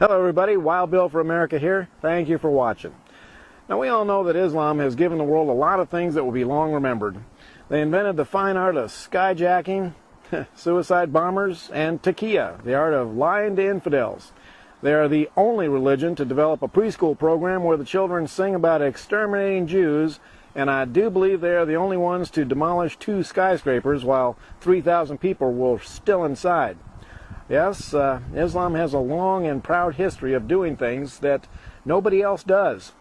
Hello everybody, Wild Bill for America here. Thank you for watching. Now we all know that Islam has given the world a lot of things that will be long remembered. They invented the fine art of skyjacking, suicide bombers, and taqiyya, the art of lying to infidels. They are the only religion to develop a preschool program where the children sing about exterminating Jews, and I do believe they are the only ones to demolish 2 skyscrapers while 3,000 people were still inside. Yes, Islam has a long and proud history of doing things that nobody else does.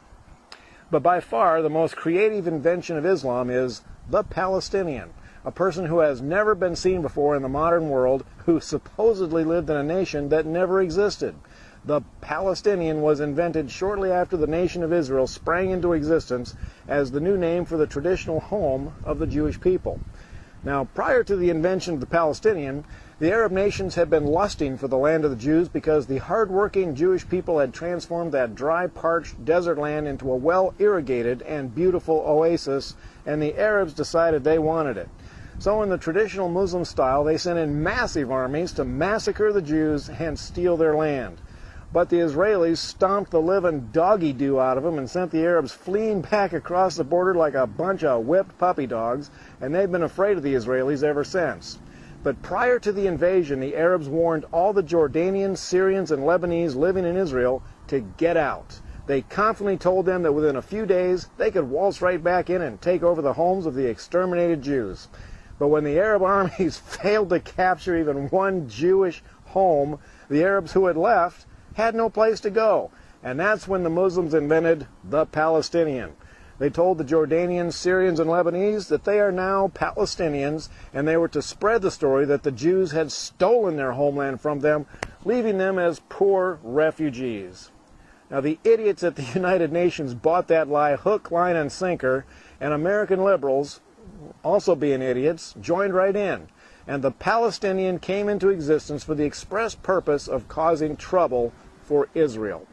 But by far the most creative invention of Islam is the Palestinian, a person who has never been seen before in the modern world, who supposedly lived in a nation that never existed. The Palestinian was invented shortly after the nation of Israel sprang into existence as the new name for the traditional home of the Jewish people. Now, prior to the invention of the Palestinian, the Arab nations had been lusting for the land of the Jews because the hard-working Jewish people had transformed that dry, parched desert land into a well-irrigated and beautiful oasis, and the Arabs decided they wanted it. So in the traditional Muslim style, they sent in massive armies to massacre the Jews and steal their land. But the Israelis stomped the living doggy-doo out of them and sent the Arabs fleeing back across the border like a bunch of whipped puppy dogs, and they've been afraid of the Israelis ever since. But prior to the invasion, the Arabs warned all the Jordanians, Syrians, and Lebanese living in Israel to get out. They confidently told them that within a few days they could waltz right back in and take over the homes of the exterminated Jews. But when the Arab armies failed to capture even one Jewish home, the Arabs who had left had no place to go, and that's when the Muslims invented the Palestinian. They told the Jordanians, Syrians, and Lebanese that they are now Palestinians, and they were to spread the story that the Jews had stolen their homeland from them, leaving them as poor refugees. Now, the idiots at the United Nations bought that lie hook, line, and sinker, and American liberals, also being idiots, joined right in. And the Palestinian came into existence for the express purpose of causing trouble for Israel.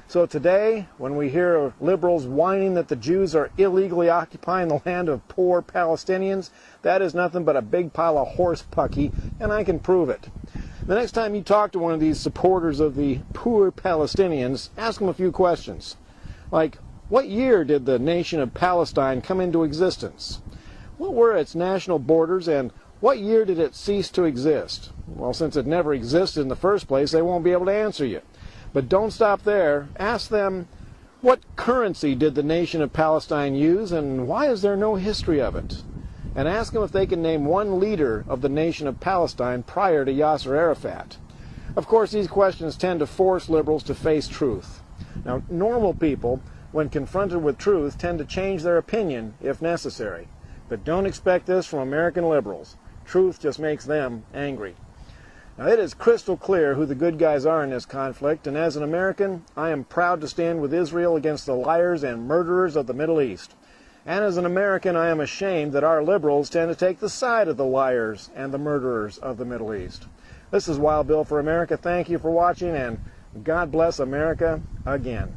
So today, when we hear of liberals whining that the Jews are illegally occupying the land of poor Palestinians, that is nothing but a big pile of horse pucky, and I can prove it. The next time you talk to one of these supporters of the poor Palestinians, ask them a few questions. Like, what year did the nation of Palestine come into existence? What were its national borders, and what year did it cease to exist? Well, since it never existed in the first place, they won't be able to answer you. But don't stop there. Ask them, what currency did the nation of Palestine use, and why is there no history of it? And ask them if they can name one leader of the nation of Palestine prior to Yasser Arafat. Of course, these questions tend to force liberals to face truth. Now, normal people, when confronted with truth, tend to change their opinion if necessary. But don't expect this from American liberals. Truth just makes them angry. Now, it is crystal clear who the good guys are in this conflict, and as an American, I am proud to stand with Israel against the liars and murderers of the Middle East. And as an American, I am ashamed that our liberals tend to take the side of the liars and the murderers of the Middle East. This is Wild Bill for America. Thank you for watching, and God bless America again.